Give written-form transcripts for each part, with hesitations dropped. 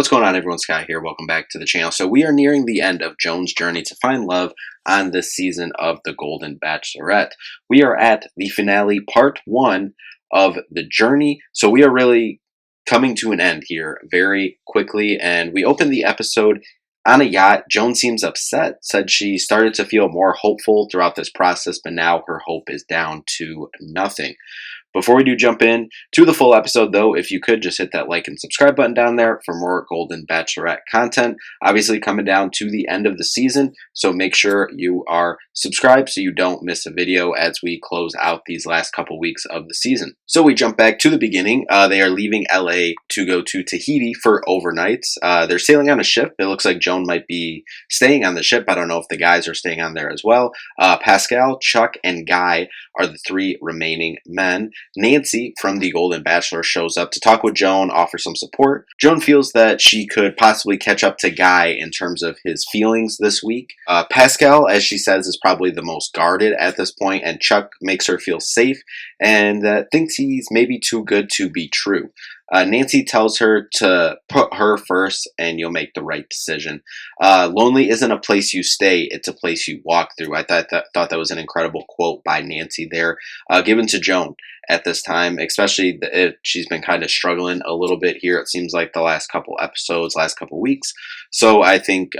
What's going on, everyone? Scott here. Welcome back to the channel. So we are nearing the end of Joan's journey to find love on this season of the Golden Bachelorette. We are at the finale, part 1 of the journey. So we are really coming to an end here very quickly, and we opened the episode on a yacht. Joan seems upset, said she started to feel more hopeful throughout this process, but now her hope is down to nothing. Before we do jump in to the full episode, though, if you could just hit that like and subscribe button down there for more Golden Bachelorette content. Obviously coming down to the end of the season, so make sure you are subscribed so you don't miss a video as we close out these last couple weeks of the season. So we jump back to the beginning. They are leaving LA to go to Tahiti for overnights. They're sailing on a ship. It looks like Joan might be staying on the ship. I don't know if the guys are staying on there as well. Pascal, Chuck, and Guy are the 3 remaining men. Nancy from the Golden Bachelor shows up to talk with Joan, offer some support. Joan feels that she could possibly catch up to Guy in terms of his feelings this week. Pascal, as she says, is probably the most guarded at this point, and Chuck makes her feel safe and thinks he's maybe too good to be true. Nancy tells her to put her first and you'll make the right decision. Lonely isn't a place you stay, it's a place you walk through. I thought that was an incredible quote by Nancy there, given to Joan at this time, especially if she's been kind of struggling a little bit here, it seems like the last couple episodes, last couple weeks. So I think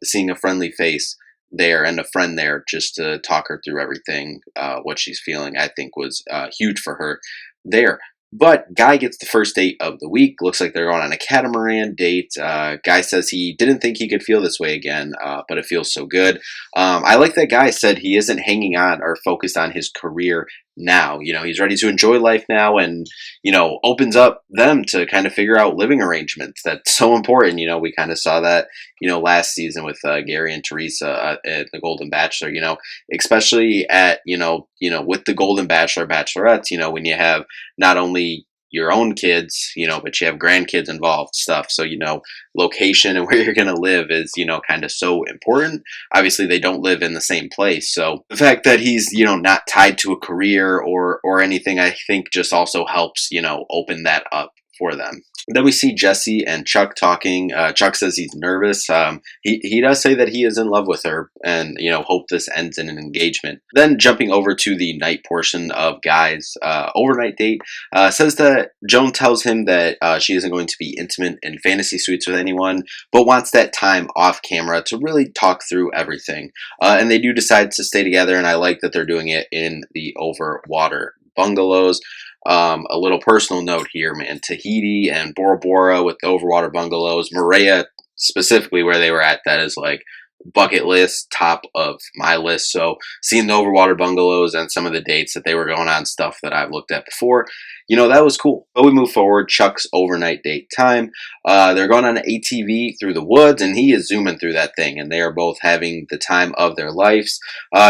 seeing a friendly face there and a friend there just to talk her through everything, what she's feeling, I think was huge for her there. But Guy gets the first date of the week. Looks like they're going on a catamaran date. Guy says he didn't think he could feel this way again, but it feels so good. I like that Guy said he isn't hanging on or focused on his career now. You know, he's ready to enjoy life now and, you know, opens up them to kind of figure out living arrangements. That's so important. You know, we kind of saw that, you know, last season with Gary and Teresa at the Golden Bachelor, you know, especially at, you know, with the Golden Bachelor, Bachelorettes, you know, when you have not only your own kids, you know, but you have grandkids involved stuff. So, you know, location and where you're going to live is, you know, kind of so important. Obviously, they don't live in the same place. So the fact that he's, you know, not tied to a career or anything, I think just also helps, you know, open that up for them. Then we see Jesse and Chuck talking. Chuck says he's nervous. He does say that he is in love with her and, you know, hope this ends in an engagement. Then jumping over to the night portion of Guy's overnight date, says that Joan tells him that she isn't going to be intimate in fantasy suites with anyone, but wants that time off camera to really talk through everything. And they do decide to stay together, and I like that they're doing it in the overwater bungalows. A little personal note here, man. Tahiti and Bora Bora with the overwater bungalows. Maria, specifically where they were at, that is like bucket list, top of my list. So seeing the overwater bungalows and some of the dates that they were going on, stuff that I've looked at before, you know, that was cool. But we move forward. Chuck's overnight date time. They're going on an ATV through the woods, and he is zooming through that thing, and they are both having the time of their lives.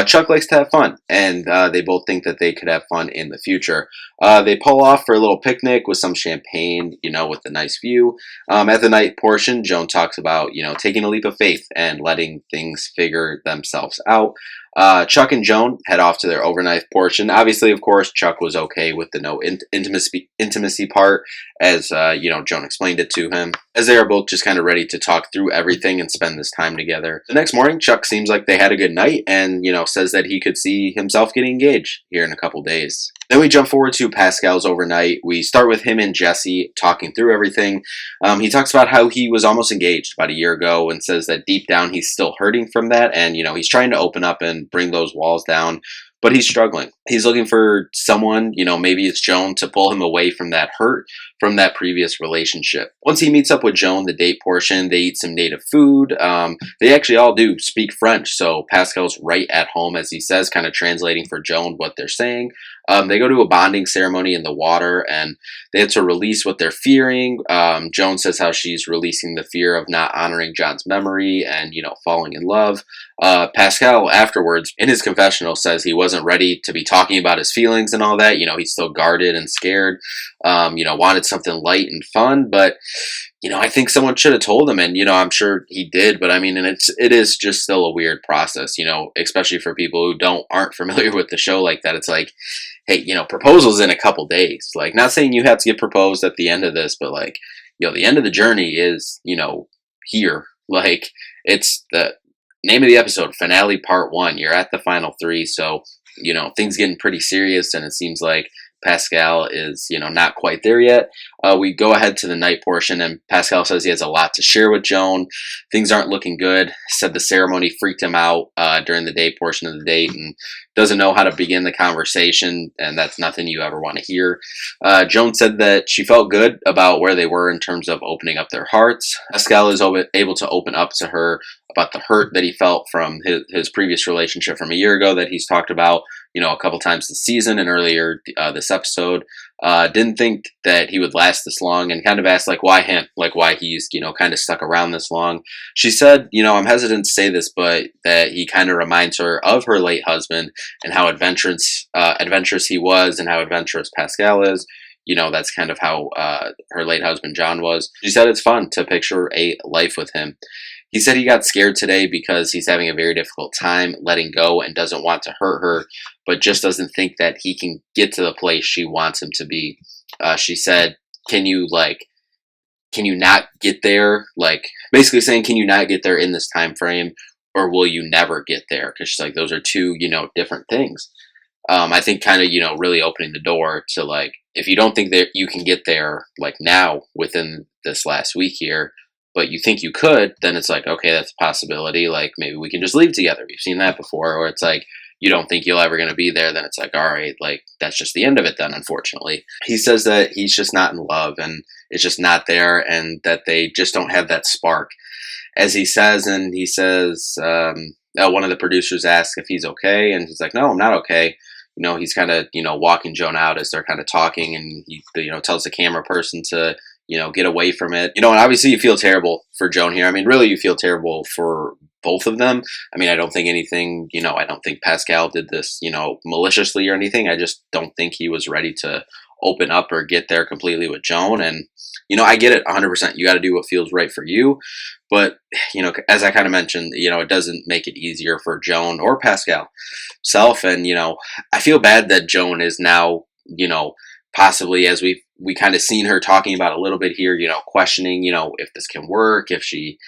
Chuck likes to have fun, and they both think that they could have fun in the future. They pull off for a little picnic with some champagne, you know, with a nice view. At the night portion, Joan talks about, you know, taking a leap of faith and letting things figure themselves out. Chuck and Joan head off to their overnight portion. Obviously, of course, Chuck was okay with the no intimacy part, as you know, Joan explained it to him, as they are both just kind of ready to talk through everything and spend this time together. The next morning, Chuck seems like they had a good night and, you know, says that he could see himself getting engaged here in a couple days. Then we jump forward to Pascal's overnight. We start with him and Jesse talking through everything. He talks about how he was almost engaged about a year ago and says that deep down he's still hurting from that, and, you know, he's trying to open up and bring those walls down, but he's struggling. He's looking for someone, you know, maybe it's Joan, to pull him away from that hurt from that previous relationship. Once he meets up with Joan, the date portion, they eat some native food. They actually all do speak French, so Pascal's right at home, as he says, kind of translating for Joan what they're saying. They go to a bonding ceremony in the water, and they have to release what they're fearing. Joan says how she's releasing the fear of not honoring John's memory and, you know, falling in love. Pascal, afterwards, in his confessional, says he wasn't ready to be talking about his feelings and all that. You know, he's still guarded and scared, you know, wanted something light and fun, but, you know, I think someone should have told him, and, you know, I'm sure he did, but I mean, and it is just still a weird process, you know, especially for people who aren't familiar with the show like that. It's like, hey, you know, proposal's in a couple days. Like, not saying you have to get proposed at the end of this, but, like, the end of the journey is, here. Like, it's the name of the episode, Finale Part 1. You're at the final three. So, things getting pretty serious, and it seems like Pascal is, not quite there yet. We go ahead to the night portion, and Pascal says he has a lot to share with Joan. Things aren't looking good. Said the ceremony freaked him out during the day portion of the date, and doesn't know how to begin the conversation, and that's nothing you ever want to hear. Joan said that she felt good about where they were in terms of opening up their hearts. Pascal is able to open up to her about the hurt that he felt from his previous relationship from a year ago that he's talked about, a couple times this season and earlier this episode. Didn't think that he would last this long, and kind of asked, like, why him? Like, why he's, kind of stuck around this long. She said, I'm hesitant to say this, but that he kind of reminds her of her late husband and how adventurous he was and how adventurous Pascal is. That's kind of how her late husband, John, was. She said it's fun to picture a life with him. He said he got scared today because he's having a very difficult time letting go and doesn't want to hurt her, but just doesn't think that he can get to the place she wants him to be. She said, can you not get there? Like, basically saying, can you not get there in this time frame, or will you never get there? Because she's like, those are two, different things. I think kind of, really opening the door to, like, if you don't think that you can get there, like, now within this last week here, but you think you could, then it's like, okay, that's a possibility. Like, maybe we can just leave together. We've seen that before. Or it's like, you don't think you're ever going to be there, then it's like, all right, like, that's just the end of it then, unfortunately. He says that he's just not in love, and it's just not there, and that they just don't have that spark. As he says, one of the producers asks if he's okay, and he's like, no, I'm not okay. He's kind of, walking Joan out as they're kind of talking, and he, tells the camera person to, get away from it. And obviously you feel terrible for Joan here. I mean, really, you feel terrible for both of them. I mean, I don't think anything, I don't think Pascal did this, maliciously or anything. I just don't think he was ready to open up or get there completely with Joan. And, I get it 100%. You got to do what feels right for you. But, as I kind of mentioned, it doesn't make it easier for Joan or Pascal self. And, I feel bad that Joan is now, possibly, as we kind of seen her talking about a little bit here, questioning, if this can work, if she,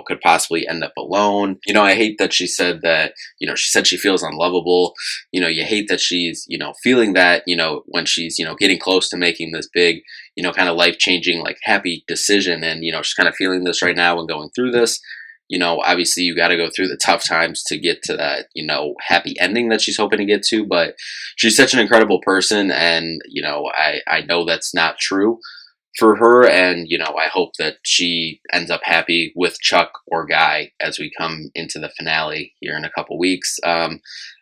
could possibly end up alone. I hate that she said that, she said she feels unlovable. You hate that she's, feeling that, when she's, getting close to making this big, kind of life-changing, like, happy decision. And, she's kind of feeling this right now and going through this. Obviously you got to go through the tough times to get to that, happy ending that she's hoping to get to. But she's such an incredible person. And, I know that's not true for her. And, I hope that she ends up happy with Chuck or Guy as we come into the finale here in a couple weeks.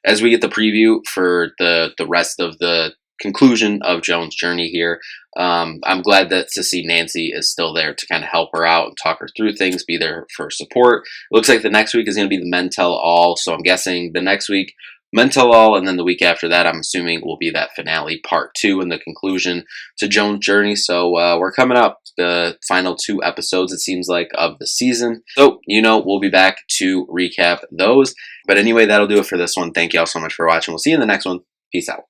As we get the preview for the rest of the conclusion of Joan's journey here. I'm glad that Sissy Nancy is still there to kind of help her out and talk her through things, be there for support. Looks like the next week is going to be the Men Tell All, so I'm guessing the next week, Men Tell All, and then the week after that, I'm assuming, will be that finale part 2 and the conclusion to Joan's journey. So we're coming up, the final 2 episodes, it seems like, of the season. So, we'll be back to recap those. But anyway, that'll do it for this one. Thank you all so much for watching. We'll see you in the next one. Peace out.